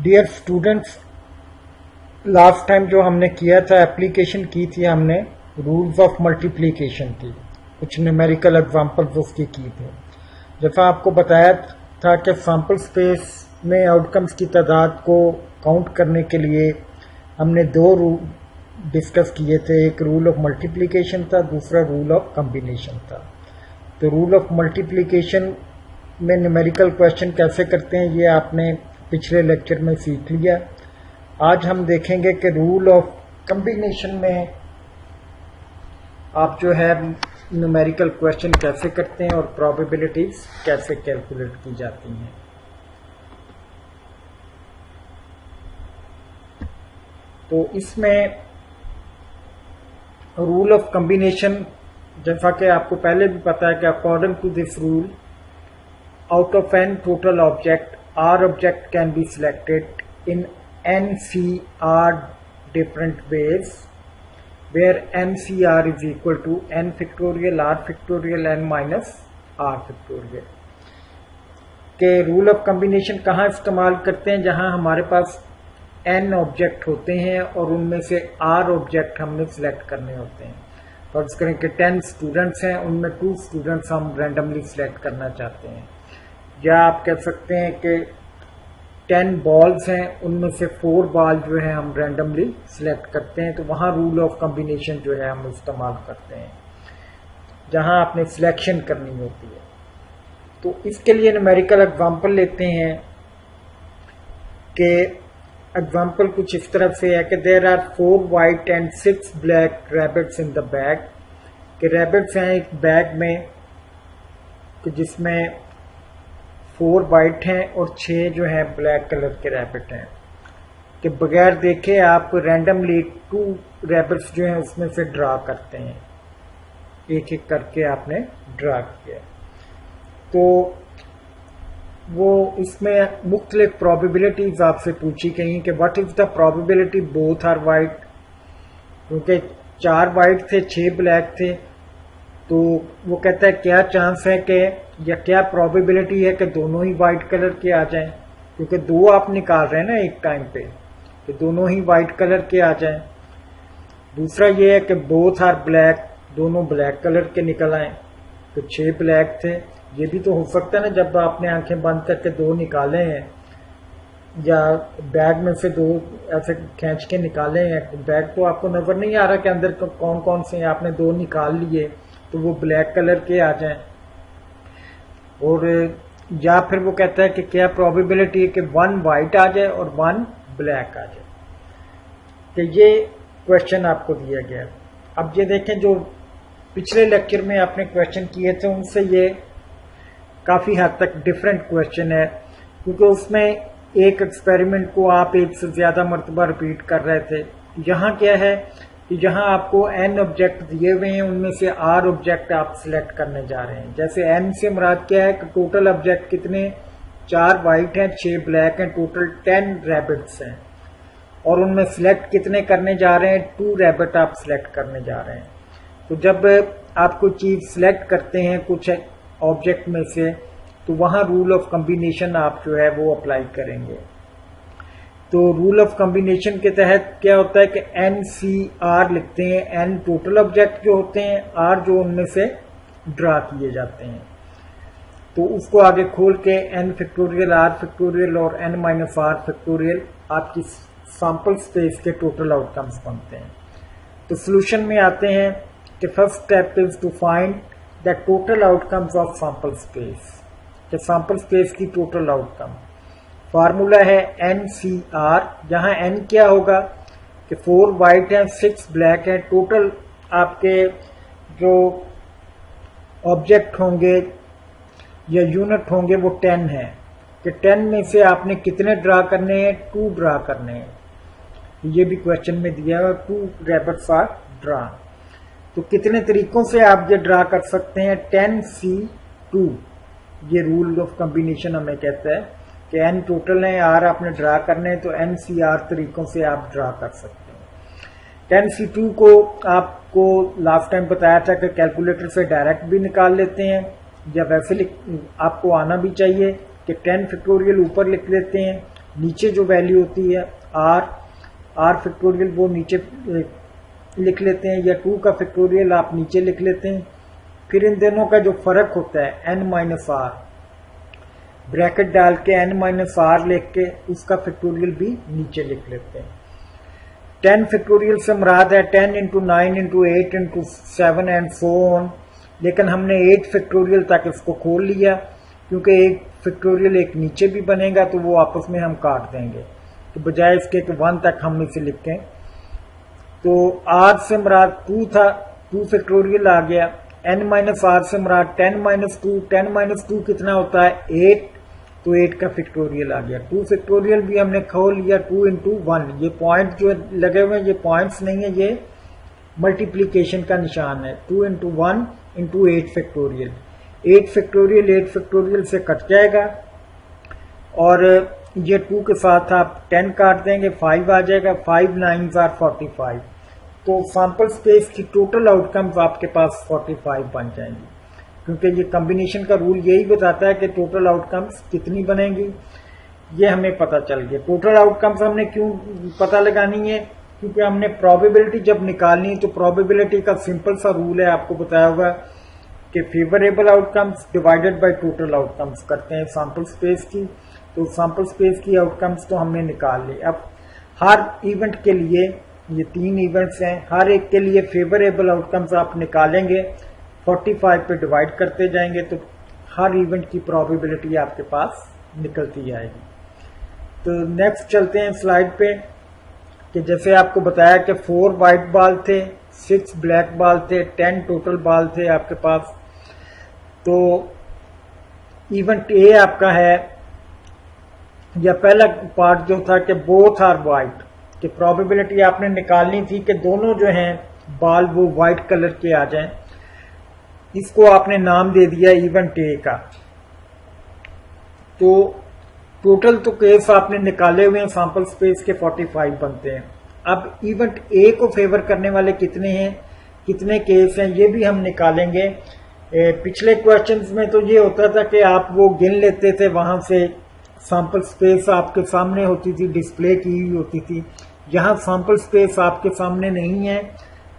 Dear students, last time जो हमने किया था एप्लीकेशन की थी हमने रूल्स ऑफ मल्टीप्लिकेशन की, कुछ न्यूमेरिकल एग्जांपल्स उसकी की थी। जैसा आपको बताया था कि सैंपल स्पेस में आउटकम्स की तादाद को काउंट करने के लिए हमने दो रूल डिस्कस किए थे। एक रूल ऑफ मल्टीप्लिकेशन था, दूसरा रूल ऑफ कॉम्बिनेशन था। तो रूल ऑफ मल्टीप्लिकेशन में न्यूमेरिकल क्वेश्चन कैसे करते हैं ये आपने पिछले लेक्चर में सीख लिया। आज हम देखेंगे कि रूल ऑफ कॉम्बिनेशन में आप जो है न्यूमेरिकल क्वेश्चन कैसे करते हैं और प्रोबेबिलिटीज कैसे कैलकुलेट की जाती हैं। तो इसमें रूल ऑफ कॉम्बिनेशन, जैसा कि आपको पहले भी पता है कि according to this rule, out of n total object, r object can be selected in n CR different ways, where n CR is equal to n factorial r factorial n minus r factorial। के rule of combination कहाँ इस्तेमाल करते हैं? जहाँ हमारे पास n object होते हैं और उनमें से r ऑब्जेक्ट हमने सिलेक्ट करने होते हैं। फर्ज करें कि 10 स्टूडेंट्स हैं, उनमें 2 स्टूडेंट्स हम रैंडमली सिलेक्ट करना चाहते हैं, या आप कह सकते हैं कि 10 बॉल्स हैं, उनमें से 4 बॉल जो है हम रैंडमली सिलेक्ट करते हैं। तो वहाँ रूल ऑफ कॉम्बिनेशन जो है हम इस्तेमाल करते हैं जहाँ आपने सिलेक्शन करनी होती है। तो इसके लिए न्यूमेरिकल एग्जांपल लेते हैं कि एग्जांपल कुछ इस तरह से है कि there are 4 white and 6 black rabbits in the bag. कि रैबिट्स हैं एक बैग में कि जिसमें 4 वाइट हैं और 6 जो है ब्लैक कलर के रैबिट हैं। कि बगैर देखे आप रैंडमली 2 रैबिट्स जो हैं उसमें से ड्रा करते हैं, एक एक करके आपने ड्रा किया। तो वो इसमें मुख्तलिफ प्रोबेबिलिटीज आपसे पूछी गई कि what is the probability both are white. क्योंकि 4 वाइट थे 6 ब्लैक थे, तो वो कहता है क्या चांस है कि, या क्या प्रोबेबिलिटी है कि दोनों ही वाइट कलर के आ जाएं, क्योंकि 2 आप निकाल रहे हैं ना एक टाइम पे, तो दोनों ही वाइट कलर के आ जाएं। दूसरा ये है कि बोथ आर ब्लैक, दोनों ब्लैक कलर के निकल आए। तो 6 ब्लैक थे, ये भी तो हो सकता है ना, जब आपने आंखें बंद करके 2 निकाले हैं या बैग में से 2 ऐसे खींच के निकाले हैं, बैग तो आपको नजर नहीं आ रहा कि अंदर कौन कौन से हैं, आपने 2 निकाल लिए तो वो ब्लैक कलर के आ जाएं। और या फिर वो कहता है कि क्या प्रोबेबिलिटी है कि 1 वाइट आ जाए और 1 ब्लैक आ जाए। तो ये क्वेश्चन आपको दिया गया। अब ये देखें, जो पिछले लेक्चर में आपने क्वेश्चन किए थे उनसे ये काफी हद तक डिफरेंट क्वेश्चन है, क्योंकि उसमें एक एक्सपेरिमेंट को आप एक से ज्यादा मरतबा रिपीट कर रहे थे। यहाँ क्या है कि जहां आपको n ऑब्जेक्ट दिए हुए हैं, उनमें से r ऑब्जेक्ट आप सिलेक्ट करने जा रहे हैं। जैसे n से मुराद क्या है कि टोटल ऑब्जेक्ट कितने, 4 वाइट हैं 6 ब्लैक हैं, टोटल 10 रैबिट्स हैं, और उनमें सिलेक्ट कितने करने जा रहे हैं, 2 रैबिट आप सिलेक्ट करने जा रहे हैं। तो जब आप कोई चीज सिलेक्ट करते हैं कुछ ऑब्जेक्ट में से, तो वहां रूल ऑफ कॉम्बिनेशन आप जो है वो अप्लाई करेंगे। तो रूल ऑफ कॉम्बिनेशन के तहत क्या होता है कि NCR लिखते हैं, n टोटल ऑब्जेक्ट जो होते हैं, R जो उनमें से ड्रा किए जाते हैं। तो उसको आगे खोल के n फैक्टोरियल r फैक्टोरियल और n माइनस r फैक्टोरियल आपकी सैंपल स्पेस के टोटल आउटकम्स बनते हैं। तो सोल्यूशन में आते हैं कि first step is to find the total outcomes of sample space. कि सैंपल स्पेस की टोटल आउटकम फार्मूला है NCR, जहां n क्या होगा कि 4 वाइट है 6 ब्लैक है, टोटल आपके जो ऑब्जेक्ट होंगे या यूनिट होंगे वो 10 है। कि 10 में से आपने कितने ड्रा करने हैं, 2 ड्रा करने हैं। ये भी क्वेश्चन में दिया है 2 रैबिट्स आर ड्रा। तो कितने तरीकों से आप ये ड्रा कर सकते हैं, 10C2 ये रूल ऑफ कॉम्बिनेशन हमें कहता है कि n टोटल है, r आपने ड्रा करने हैं, तो NCR तरीकों से आप ड्रा कर सकते हैं। 10C2 को आपको लास्ट टाइम बताया था कि कैलकुलेटर से डायरेक्ट भी निकाल लेते हैं, या वैसे आपको आना भी चाहिए कि 10 फैक्टोरियल ऊपर लिख लेते हैं नीचे जो वैल्यू होती है आर फैक्टोरियल वो नीचे लिख लेते हैं, या 2 का फैक्टोरियल आप नीचे लिख लेते हैं। फिर इन दोनों का जो फर्क होता है n माइनस आर, ब्रैकेट डाल के n माइनस आर लिख के उसका फैक्टोरियल भी नीचे लिख लेते हैं। 10 फैक्टोरियल से मुराद है 10 into 9 into 8 into 7 and so on, लेकिन हमने 8 फैक्टोरियल तक इसको खोल लिया क्योंकि एक फैक्टोरियल एक नीचे भी बनेगा तो वो आपस में हम काट देंगे, तो बजाय इसके कि 1 तक हम इसे लिखें। तो r से मुराद 2 था, 2 फैक्टोरियल आ गया। n माइनस आर से मुराद 10 माइनस 2, 10 माइनस 2 कितना होता है 8, तो 8 का फैक्टोरियल आ गया। 2 फैक्टोरियल भी हमने खोल लिया 2 इंटू 1। ये पॉइंट जो लगे हुए हैं ये पॉइंट्स नहीं है, ये मल्टीप्लीकेशन का निशान है। 2 इंटू 1 इंटू 8 फैक्टोरियल, 8 फैक्टोरियल से कट जाएगा और ये 2 के साथ आप 10 काट देंगे, 5 आ जाएगा, 5 9 आर 45। तो सैंपल स्पेस की टोटल आउटकम्स आपके पास 45 बन जाएंगी, क्योंकि ये कॉम्बिनेशन का रूल यही बताता है कि टोटल आउटकम्स कितनी बनेंगी, ये हमें पता चल गया। टोटल आउटकम्स हमने क्यों पता लगानी है, क्योंकि हमने प्रोबेबिलिटी जब निकालनी है तो प्रोबेबिलिटी का सिंपल सा रूल है, आपको बताया होगा कि favourable outcomes divided by total outcomes करते हैं सैंपल स्पेस की। तो सैंपल स्पेस की आउटकम्स तो हमने निकाल ली। अब हर इवेंट के लिए, ये 3 इवेंट्स हैं, हर एक के लिए फेवरेबल आउटकम्स आप निकालेंगे, 45 पे डिवाइड करते जाएंगे तो हर इवेंट की प्रोबेबिलिटी आपके पास निकलती जाएगी। तो नेक्स्ट चलते हैं स्लाइड पे, कि जैसे आपको बताया कि 4 वाइट बॉल थे, 6 ब्लैक बॉल थे, 10 टोटल बॉल थे आपके पास। तो इवेंट ए आपका है, या पहला पार्ट जो था कि बोथ आर वाइट, कि प्रोबेबिलिटी आपने निकालनी थी कि दोनों जो हैं बॉल वो वाइट कलर के आ जाएं। इसको आपने नाम दे दिया इवेंट ए का। तो टोटल तो केस आपने निकाले हुए हैं सैंपल स्पेस के 45 बनते हैं। अब इवेंट ए को फेवर करने वाले कितने हैं, कितने केस हैं, ये भी हम निकालेंगे। पिछले क्वेश्चंस में तो ये होता था कि आप वो गिन लेते थे, वहां से सैंपल स्पेस आपके सामने होती थी, डिस्प्ले की हुई होती थी। यहाँ सैंपल स्पेस आपके सामने नहीं है,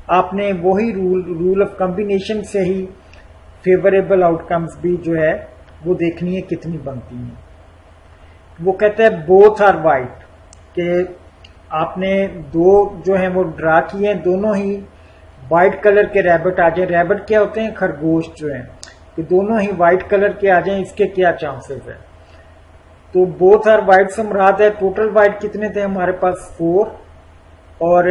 आपने वही रूल ऑफ कॉम्बिनेशन से ही फेवरेबल आउटकम्स भी जो है वो देखनी है कितनी बनती हैं। वो कहते हैं बोथ आर वाइट, कि आपने 2 जो है वो ड्रा किए हैं, दोनों ही वाइट कलर के रैबिट आ जाए। रैबिट क्या होते हैं, खरगोश जो हैं, कि दोनों ही वाइट कलर के आ जाएं, इसके क्या चांसेस है। तो बोथ आर वाइट से मुराद है टोटल वाइट कितने थे हमारे पास 4, और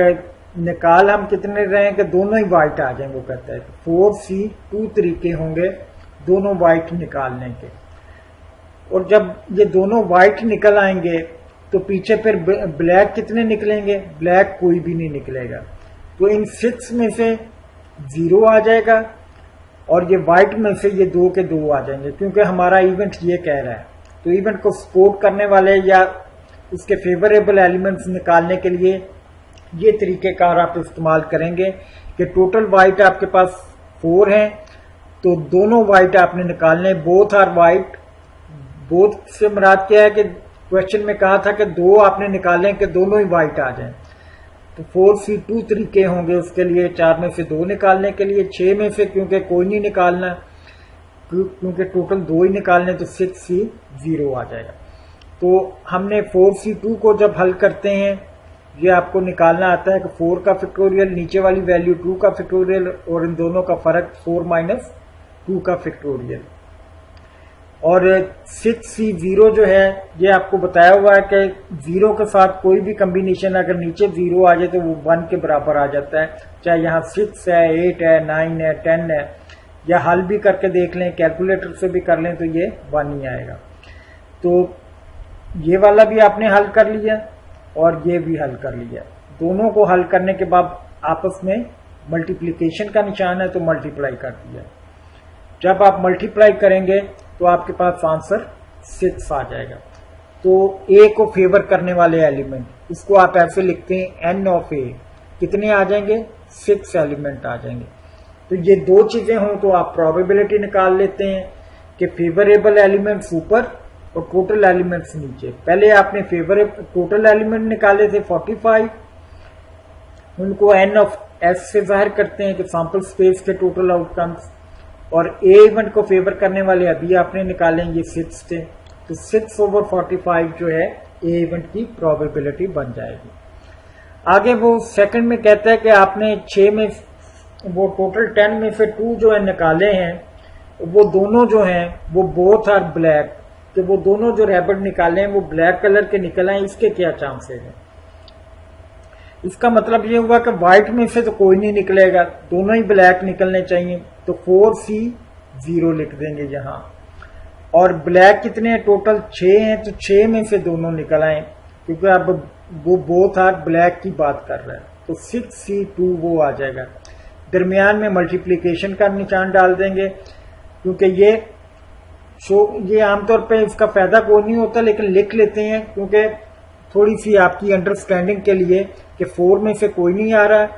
निकाल हम कितने रहे हैं कि दोनों ही वाइट आ जाएं। वो कहता है 4C 2 तरीके होंगे दोनों वाइट निकालने के, और जब ये दोनों वाइट निकल आएंगे तो पीछे फिर ब्लैक कितने निकलेंगे, ब्लैक कोई भी नहीं निकलेगा। तो इन 6 में से 0 आ जाएगा, और ये वाइट में से ये 2 के 2 आ जाएंगे, क्योंकि हमारा इवेंट ये कह रहा है। तो इवेंट को सपोर्ट करने वाले या उसके फेवरेबल एलिमेंट्स निकालने के लिए ये तरीकेकार आप इस्तेमाल करेंगे कि टोटल वाइट आपके पास 4 हैं, तो दोनों वाइट आपने निकालने, बोथ आर वाइट। बोथ से मुराद क्या है कि क्वेश्चन में कहा था कि 2 आपने निकाले कि दोनों ही वाइट आ जाएं, तो 4C 2 तरीके होंगे उसके लिए, 4 में से 2 निकालने के लिए, 6 में से क्योंकि कोई नहीं निकालना, क्योंकि टोटल 2 ही निकालने, तो 6C 0 आ जाएगा। तो हमने 4C 2 को जब हल करते हैं, ये आपको निकालना आता है कि 4 का फैक्टोरियल, नीचे वाली वैल्यू 2 का फैक्टोरियल, और इन दोनों का फर्क 4 माइनस 2 का फैक्टोरियल। और 6C 0 जो है ये आपको बताया हुआ है कि 0 के साथ कोई भी कॉम्बिनेशन अगर नीचे 0 आ जाए तो वो 1 के बराबर आ जाता है, चाहे यहाँ 6 है, 8 है, 9 है, 10 है, या हल भी करके देख लें, कैलकुलेटर से भी कर लें तो ये 1 ही आएगा। तो ये वाला भी आपने हल कर लिया और ये भी हल कर लिया। दोनों को हल करने के बाद आपस में मल्टीप्लिकेशन का निशान है तो मल्टीप्लाई कर दिया। जब आप मल्टीप्लाई करेंगे तो आपके पास आंसर 6 आ जाएगा। तो ए को फेवर करने वाले एलिमेंट, इसको आप ऐसे लिखते हैं एन ऑफ ए, कितने आ जाएंगे 6 एलिमेंट आ जाएंगे। तो ये 2 चीजें हों तो आप प्रोबेबिलिटी निकाल लेते हैं कि फेवरेबल एलिमेंट्स ऊपर और टोटल एलिमेंट्स नीचे। पहले आपने टोटल एलिमेंट निकाले थे 45, उनको n ऑफ s से जाहिर करते हैं कि सैंपल स्पेस के टोटल आउटकम्स, और ए इवेंट को फेवर करने वाले अभी आपने निकाले ये 6 थे, तो 6/45 जो है ए इवेंट की प्रोबेबिलिटी बन जाएगी। आगे वो सेकंड में कहता है कि आपने 6 में वो टोटल 10 में से 2 जो है निकाले हैं, वो दोनों जो हैं वो बोथ आर ब्लैक, कि वो दोनों जो रैबिट निकाले हैं वो ब्लैक कलर के निकल आए, इसके क्या चांसेस हैं? इसका मतलब ये हुआ कि व्हाइट में से तो कोई नहीं निकलेगा, दोनों ही ब्लैक निकलने चाहिए, तो 4C 0 लिख देंगे यहां। और ब्लैक कितने हैं? टोटल 6 हैं, तो 6 में से दोनों निकल आए, क्योंकि अब वो बोथ आर ब्लैक की बात कर रहा है, तो 6C2 वो आ जाएगा। दरमियान में मल्टीप्लीकेशन का निशान डाल देंगे, क्योंकि ये आमतौर पे इसका फायदा कोई नहीं होता, लेकिन लिख लेते हैं क्योंकि थोड़ी सी आपकी अंडरस्टैंडिंग के लिए कि 4 में से कोई नहीं आ रहा है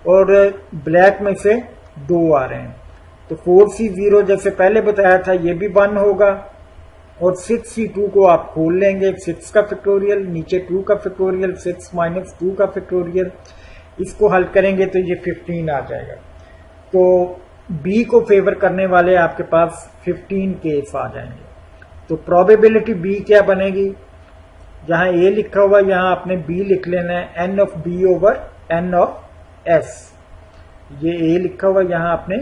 और ब्लैक में से 2 आ रहे हैं, तो 4C 0 जैसे पहले बताया था ये भी 1 होगा, और 6C2 को आप खोल लेंगे, 6 का फैक्टोरियल नीचे 2 का फैक्टोरियल, 6 माइनस 2 का फैक्टोरियल, इसको हल करेंगे तो ये 15 आ जाएगा। तो बी को फेवर करने वाले आपके पास 15 केस आ जाएंगे। तो प्रोबेबिलिटी बी क्या बनेगी? जहां ए लिखा हुआ यहां आपने बी लिख लेना है, n of B over n of S. ये ए लिखा हुआ यहां आपने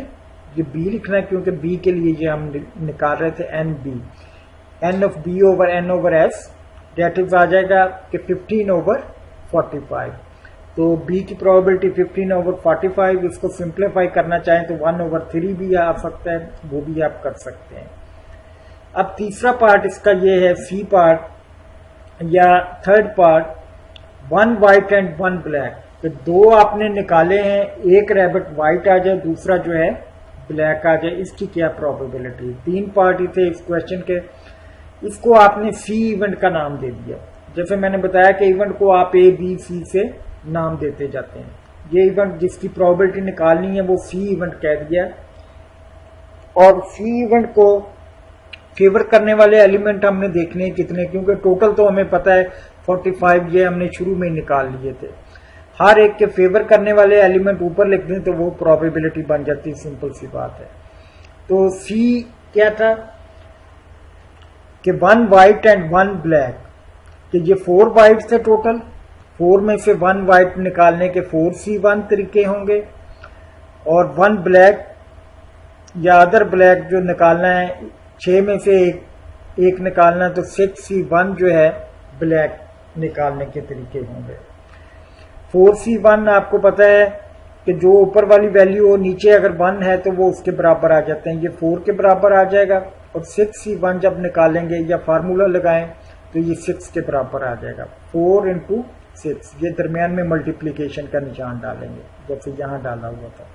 ये बी लिखना है, क्योंकि बी के लिए ये हम निकाल रहे थे n b, n of B over n over s, that is आ जाएगा कि 15/45। तो बी की प्रोबेबिलिटी 15/45, इसको सिंप्लीफाई करना चाहें तो 1/3 भी आ सकता है, वो भी आप कर सकते हैं। अब तीसरा पार्ट इसका ये है, सी पार्ट या third part, 1 white and 1 black. तो 2 आपने निकाले हैं, एक रैबिट व्हाइट आ जाए, दूसरा जो है ब्लैक आ जाए, इसकी क्या प्रोबेबिलिटी? 3 पार्ट ही थे इस क्वेश्चन के, इसको आपने सी इवेंट का नाम दे दिया। जैसे मैंने बताया कि इवेंट को आप ए बी सी से नाम देते जाते हैं, ये इवेंट जिसकी प्रोबेबिलिटी निकालनी है वो सी इवेंट कह दिया, और सी इवेंट को फेवर करने वाले एलिमेंट हमने देखने हैं कितने, क्योंकि टोटल तो हमें पता है 45, ये हमने शुरू में निकाल लिए थे। हर एक के फेवर करने वाले एलिमेंट ऊपर लिख दें तो वो प्रोबेबिलिटी बन जाती है, सिंपल सी बात है। तो सी क्या था कि 1 व्हाइट एंड 1 ब्लैक, कि ये 4 व्हाइट थे टोटल, 4 में से 1 व्हाइट निकालने के 4C1 तरीके होंगे, और 1 ब्लैक या अदर ब्लैक जो निकालना है, 6 में से एक निकालना, तो 6C1 जो है ब्लैक निकालने के तरीके होंगे। 4C1 आपको पता है कि जो ऊपर वाली वैल्यू हो, नीचे अगर 1 है तो वो उसके बराबर आ जाते हैं, ये 4 के बराबर आ जाएगा, और 6C1 जब निकालेंगे या फार्मूला लगाएं तो ये 6 के बराबर आ जाएगा, 4 × 6। ये दरमियान में मल्टीप्लीकेशन का निशान डालेंगे जैसे यहां डाला हुआ था,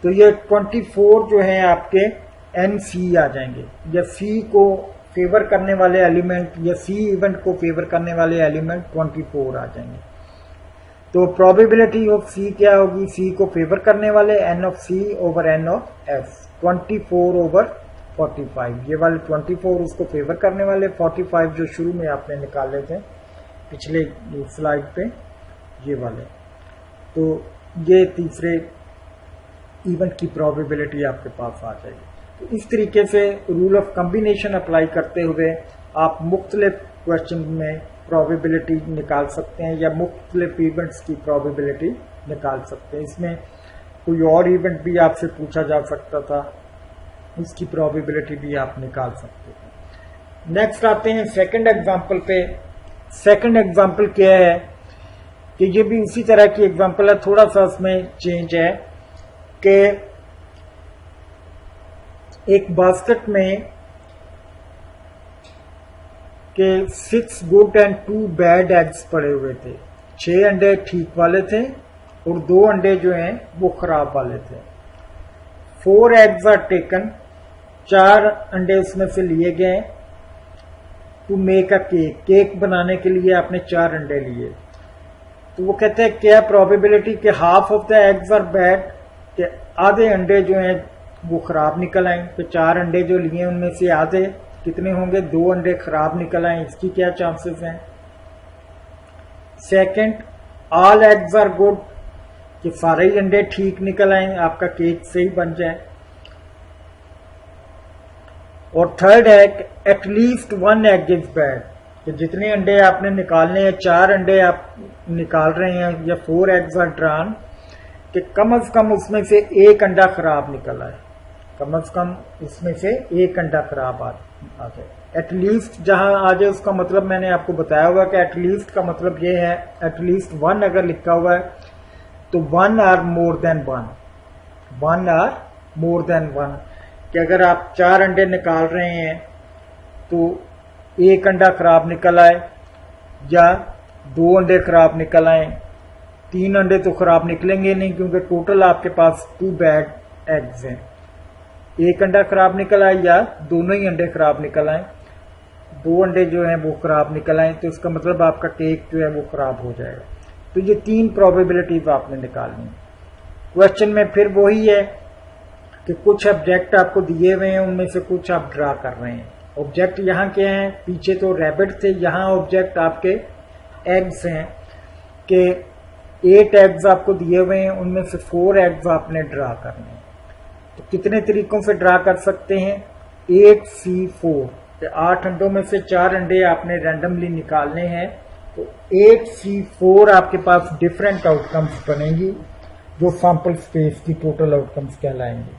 तो ये 24 जो है आपके NC आ जाएंगे, या C को फेवर करने वाले एलिमेंट या C इवेंट को फेवर करने वाले एलिमेंट 24 आ जाएंगे। तो प्रोबेबिलिटी ऑफ C क्या होगी? C को फेवर करने वाले n of C over n of S, 24/45। ये वाले 24 उसको फेवर करने वाले, 45 जो शुरू में आपने निकाले थे पिछले स्लाइड पे, ये वाले। तो ये तीसरे इवेंट की प्रोबेबिलिटी आपके पास आ जाएगी। तो इस तरीके से रूल ऑफ कॉम्बिनेशन अप्लाई करते हुए आप मुख्तलिफ क्वेश्चन में प्रोबेबिलिटी निकाल सकते हैं, या मुख्तलिफ इवेंट्स की प्रोबेबिलिटी निकाल सकते हैं। इसमें कोई और इवेंट भी आपसे पूछा जा सकता था, उसकी प्रोबेबिलिटी भी आप निकाल सकते हैं। नेक्स्ट आते हैं सेकंड एग्जांपल पे। सेकंड एग्जांपल क्या है कि ये भी उसी तरह की एग्जांपल है, थोड़ा सा उसमें चेंज है कि एक बास्केट में के 6 गुड एंड 2 बैड एग्स पड़े हुए थे। 6 अंडे ठीक वाले थे और 2 अंडे जो हैं वो खराब वाले थे। 4 एग्स आर टेकन, 4 अंडे उसमें से लिए गए to make a cake, cake बनाने के लिए आपने 4 अंडे लिए। तो वो कहते हैं क्या प्रोबेबिलिटी कि half of the eggs are bad, कि आधे अंडे जो हैं वो खराब निकल आए। तो 4 अंडे जो लिए उनमें से आधे कितने होंगे, 2 अंडे खराब निकल आए, इसकी क्या चांसेस हैं। Second, all eggs are good, कि सारे ही अंडे ठीक निकल आए, आपका केक सही बन जाए। और थर्ड है एटलीस्ट 1 एग इज बैड, कि जितने अंडे आपने निकालने हैं, 4 अंडे आप निकाल रहे हैं या 4 एग्स आर ड्रॉन, कि कम से कम उसमें से 1 अंडा खराब निकल आए, कम से कम उसमें से 1 अंडा खराब आ जाए। एटलीस्ट जहां आ जाए उसका मतलब मैंने आपको बताया हुआ कि एटलीस्ट का मतलब ये है, एटलीस्ट 1 अगर लिखा हुआ है तो 1 or more than 1, 1 or more than 1, कि अगर आप 4 अंडे निकाल रहे हैं तो 1 अंडा खराब निकल आए या 2 अंडे खराब निकल आए, 3 अंडे तो खराब निकलेंगे नहीं क्योंकि टोटल आपके पास 2 बैड एग्स हैं। 1 अंडा खराब निकल आए या दोनों ही अंडे खराब निकल आए, 2 अंडे जो हैं वो खराब निकल आए, तो इसका मतलब आपका केक जो है वो खराब हो जाएगा। तो ये 3 प्रोबेबिलिटीज आपने निकालनी है। क्वेश्चन में फिर वही है कि कुछ ऑब्जेक्ट आपको दिए हुए हैं, उनमें से कुछ आप ड्रा कर रहे हैं। ऑब्जेक्ट यहाँ के हैं, पीछे तो रैबिट थे, यहाँ ऑब्जेक्ट आपके एग्स हैं, कि 8 एग्स आपको दिए हुए हैं, उनमें से 4 एग्स आपने ड्रा करने हैं। तो कितने तरीकों से ड्रा कर सकते हैं, 8C4, 8 अंडों में से 4 अंडे आपने रैंडमली निकालने हैं, तो 8C4 आपके पास डिफरेंट आउटकम्स बनेंगी जो सैंपल स्पेस की टोटल आउटकम्स कहलाएंगे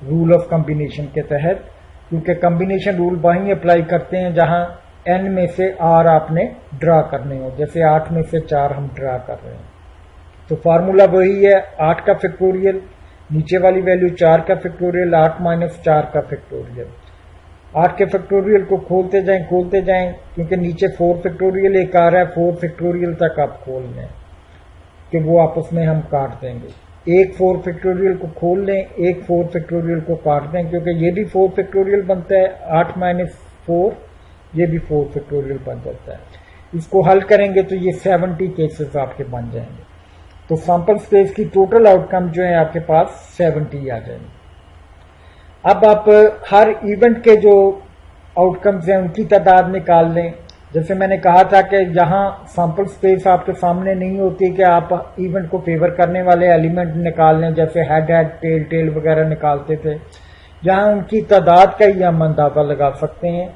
रूल ऑफ कॉम्बिनेशन के तहत, क्योंकि कॉम्बिनेशन रूल वहीं अप्लाई करते हैं जहां n में से r आपने ड्रा करने हो, जैसे 8 में से 4 हम ड्रा कर रहे हैं। तो फार्मूला वही है, 8 का फैक्टोरियल, नीचे वाली वैल्यू 4 का फैक्टोरियल, 8 माइनस 4 का फैक्टोरियल। 8 के फैक्टोरियल को खोलते जाएं, क्योंकि नीचे 4 फैक्टोरियल एक आ रहा है, 4 फैक्टोरियल तक आप खोल लें कि वो आपस में हम काट देंगे। एक 4 फैक्टोरियल को खोल लें, एक 4 फैक्टोरियल को काट दें, क्योंकि ये भी 4 फैक्टोरियल बनता है, 8 माइनस 4 ये भी 4 फैक्टोरियल बन जाता है। इसको हल करेंगे तो ये 70 केसेस आपके बन जाएंगे। तो सैंपल स्पेस की टोटल आउटकम जो है आपके पास 70 आ जाएंगे। अब आप हर इवेंट के जो आउटकम्स हैं उनकी तादाद निकाल लें। जैसे मैंने कहा था कि जहां सैंपल स्पेस आपके सामने नहीं होती कि आप इवेंट को फेवर करने वाले एलिमेंट निकाल लें, जैसे हेड हेड टेल टेल वगैरह निकालते थे, जहां उनकी तादाद का ही हम अंदाजा लगा सकते हैं।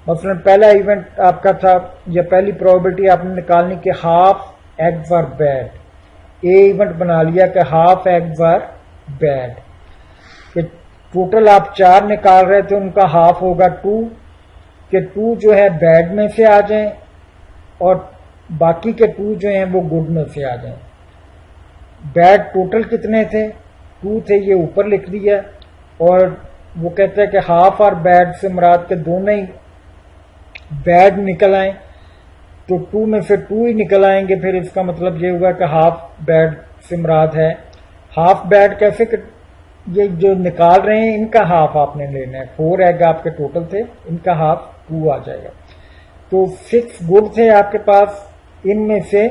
मसलन पहला इवेंट आपका था, या पहली प्रोबेबिलिटी आपने निकालनी कि half eggs are bad. A event बना लिया कि हाफ एग्स आर बैड, कि टोटल आप 4 निकाल रहे थे, उनका हाफ होगा 2, कि 2 जो है बैड में से आ जाएं और बाकी के 2 जो हैं वो गुड में से आ जाएं। बैड टोटल कितने थे, 2 थे, ये ऊपर लिख दिया। और वो कहते हैं कि हाफ और बैड से मुराद के दोनों ही बैड निकल आए, तो 2 में से 2 ही निकल आएंगे, फिर इसका मतलब ये हुआ कि हाफ बैड से मुराद है। हाफ बैड कैसे कि ये जो निकाल रहे हैं इनका हाफ आपने लेना है, 4 एग आपके टोटल थे, इनका हाफ 2 आ जाएगा। तो 6 गुड थे आपके पास, इनमें से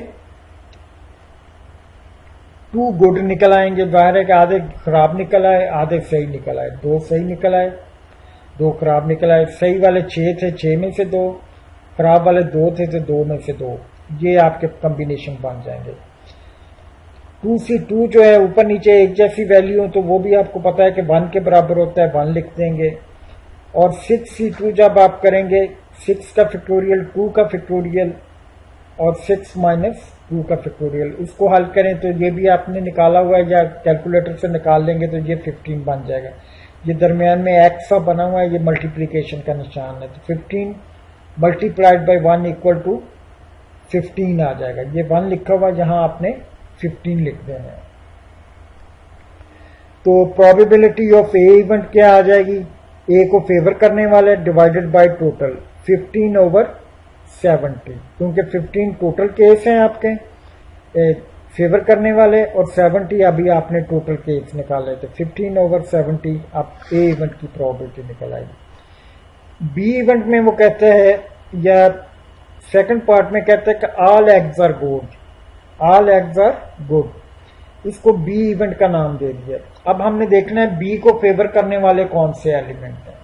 2 गुड निकल आएंगे। जाहिर है कि आधे खराब निकल आए, आधे सही निकल आए, 2 सही निकल आए, 2 खराब निकल आए। सही वाले 6 थे, 6 में से 2, खराब वाले 2 थे तो 2 में से 2, ये आपके कॉम्बिनेशन बन जाएंगे। 2C2 जो है ऊपर नीचे एक जैसी वैल्यू हो तो वो भी आपको पता है कि 1 के बराबर होता है, 1 लिख देंगे। और 6C2 जब आप करेंगे, 6 का फैक्टोरियल, 2 का फैक्टोरियल और 6 माइनस 2 का फैक्टोरियल, इसको हल करें तो ये भी आपने निकाला हुआ है, या कैलकुलेटर से निकाल लेंगे तो ये 15 बन जाएगा। ये दरमियान में एक्स सा बना हुआ है, ये मल्टीप्लीकेशन का निशान है, तो 15 मल्टीप्लाइड बाई 1 इक्वल टू 15 आ जाएगा। ये 1 लिखा हुआ, यहां आपने 15 लिख देना है। तो प्रोबेबिलिटी ऑफ ए इवेंट क्या आ जाएगी, ए को फेवर करने वाले डिवाइडेड बाय टोटल, 15/70, क्योंकि 15 टोटल केस हैं आपके फेवर करने वाले, और 70 अभी आपने टोटल केस निकाले, तो 15/70 आप ए इवेंट की प्रोबेबिलिटी निकल आएगी। बी इवेंट में वो कहते हैं, या सेकंड पार्ट में कहते हैं कि all eggs are good, all eggs are good, इसको बी इवेंट का नाम दे दिया। अब हमने देखना है बी को फेवर करने वाले कौन से एलिमेंट हैं।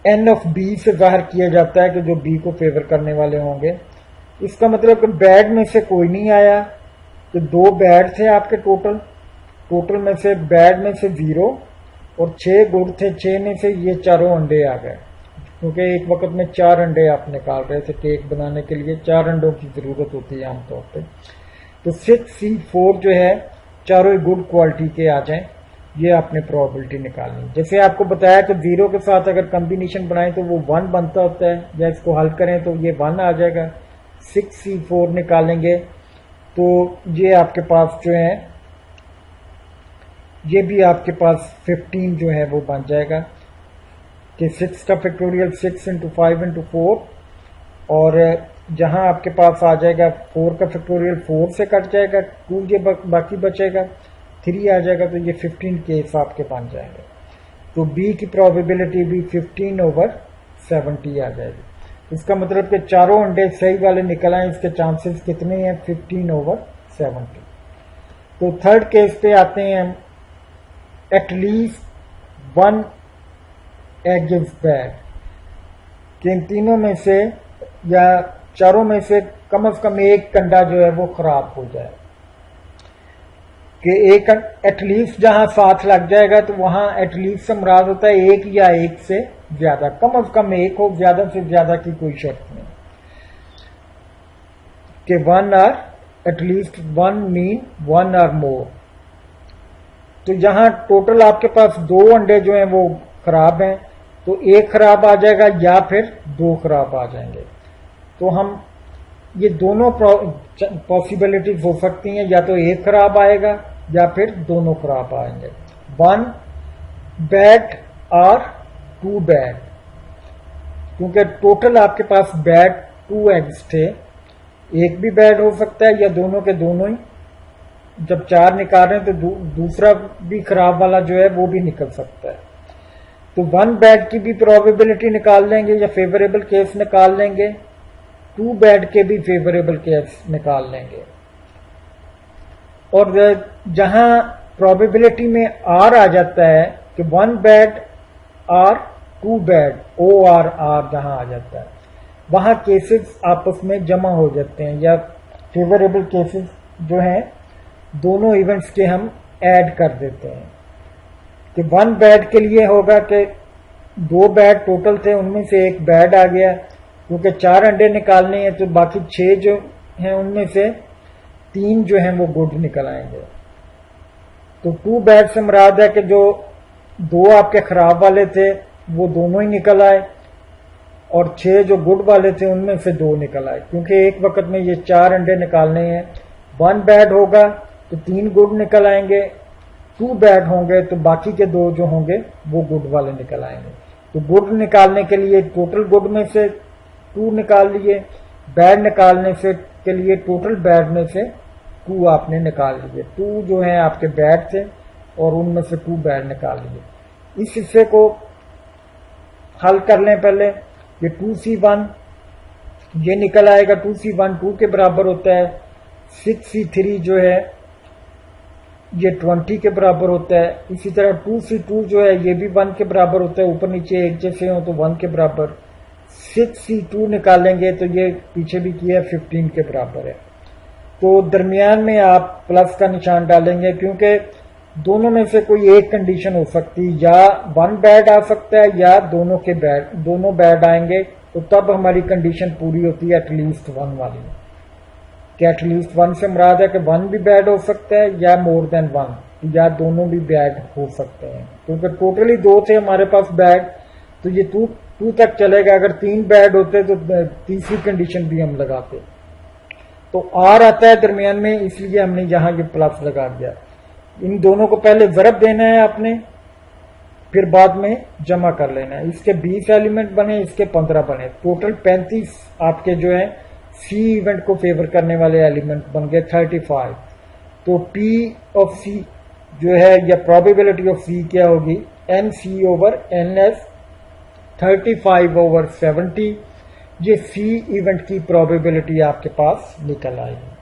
एन ऑफ बी से जाहिर किया जाता है कि जो बी को फेवर करने वाले होंगे। इसका मतलब कि बैड में से कोई नहीं आया, तो 2 बैड थे आपके टोटल में से बैड में से 0 और 6 गुड थे। 6 में से ये चारों अंडे आ गए, क्योंकि एक वक्त में 4 अंडे आप निकाल रहे थे। केक बनाने के लिए 4 अंडों की जरूरत होती है आमतौर पर। तो 6C4 जो है चारों ही गुड क्वालिटी के आ जाएं, ये आपने प्रोबेबिलिटी निकालनी। जैसे आपको बताया कि 0 के साथ अगर कॉम्बिनेशन बनाएं तो वो 1 बनता होता है, या इसको हल करें तो ये 1 आ जाएगा। 6C4 निकालेंगे तो ये आपके पास जो है, ये भी आपके पास 15 जो है वो बन जाएगा कि 6 का फैक्टोरियल 6 × 5 × 4, और जहां आपके पास आ जाएगा 4 का फैक्टोरियल 4 से कट जाएगा, 2 ये बाकी बचेगा, 3 आ जाएगा, तो ये 15 केस आपके बन जाएंगे। तो बी की प्रोबेबिलिटी भी 15/70 आ जाएगी। इसका मतलब कि चारों अंडे सही वाले निकल आए, इसके चांसेस कितने हैं? 15/70। तो थर्ड केस पे आते हैं हम, एटलीस्ट 1 एग इज बैड, कि इन तीनों में से या चारों में से कम से कम एक कंडा जो है वो खराब हो जाए। कि एक एटलीस्ट जहां साथ लग जाएगा तो वहां एटलीस्ट से मुराद होता है एक या एक से ज्यादा, कम से कम एक हो, ज्यादा से ज्यादा की कोई शर्त नहीं। कि 1 और एटलीस्ट 1 मीन 1 और मोर। तो यहां टोटल आपके पास 2 अंडे जो हैं वो खराब हैं, तो एक खराब आ जाएगा या फिर 2 खराब आ जाएंगे। तो हम ये दोनों पॉसिबिलिटीज हो सकती हैं, या तो एक खराब आएगा या फिर दोनों खराब आएंगे। 1 बैड और 2 बैड, क्योंकि टोटल आपके पास बैड 2 एग्स थे, एक भी बैड हो सकता है या दोनों के दोनों ही। जब 4 निकाल रहे हैं तो दूसरा भी खराब वाला जो है वो भी निकल सकता है। तो 1 बैड की भी प्रोबेबिलिटी निकाल लेंगे या फेवरेबल केस निकाल लेंगे, 2 बैड के भी फेवरेबल केस निकाल लेंगे। और जहां प्रोबेबिलिटी में आर आ जाता है कि 1 बैड और 2 बैड, OR जहां आ जाता है, वहां केसेस आपस में जमा हो जाते हैं, या फेवरेबल केसेस जो हैं दोनों इवेंट्स के हम ऐड कर देते हैं। कि 1 बैड के लिए होगा कि 2 बैड टोटल थे, उनमें से एक बैड आ गया, क्योंकि 4 अंडे निकालने हैं, तो बाकी 6 जो हैं उनमें से 3 जो हैं वो गुड निकल आएंगे। तो 2 बैड से मुराद है कि जो 2 आपके खराब वाले थे वो दोनों ही निकल आए, और 6 जो गुड वाले थे उनमें से 2 निकल आए, क्योंकि एक वक्त में ये 4 अंडे निकालने हैं। 1 बैड होगा तो 3 गुड निकल आएंगे, 2 बैड होंगे तो बाकी के 2 जो होंगे वो गुड वाले निकल आएंगे। तो गुड निकालने के लिए टोटल गुड में से 2 निकाल लिए, बैड निकालने से के लिए टोटल बैड में से 2 आपने निकाल लिए। 2 जो है आपके बैड थे और उनमें से 2 बैड निकाल लिए। इस हिस्से को हल कर लें पहले। ये 2C1 ये निकल आएगा, 2C1 2 के बराबर होता है। 6C3 जो है ये 20 के बराबर होता है। इसी तरह 2C2 जो है ये भी 1 के बराबर होता है, ऊपर नीचे एक जैसे हो तो 1 के बराबर। 6C2 निकालेंगे तो ये पीछे भी किया 15 के बराबर है। तो दरमियान में आप प्लस का निशान डालेंगे, क्योंकि दोनों में से कोई एक कंडीशन हो सकती है, या 1 बैड आ सकता है या दोनों बैड आएंगे, तो तब हमारी कंडीशन पूरी होती है एटलीस्ट 1 वाली। कि एटलीस्ट 1 से मुराद है कि 1 भी बैड हो सकता है या मोर देन 1, या दोनों भी बैड हो सकते हैं। क्योंकि टोटली 2 थे हमारे पास बैड, तो ये 2 तक चलेगा। अगर 3 बैड होते तो तीसरी कंडीशन भी हम लगाते। तो आर आता है दरमियान में, इसलिए हमने यहां ये प्लस लगा दिया। इन दोनों को पहले ज़रब देना है आपने, फिर बाद में जमा कर लेना है। इसके 20 एलिमेंट बने, इसके 15 बने, टोटल 35 आपके जो है सी इवेंट को फेवर करने वाले एलिमेंट बन गए 35। तो P ऑफ C जो है, या प्रोबेबिलिटी ऑफ C क्या होगी? NC/NS 35/70। ये C इवेंट की प्रोबेबिलिटी आपके पास निकल आएगी।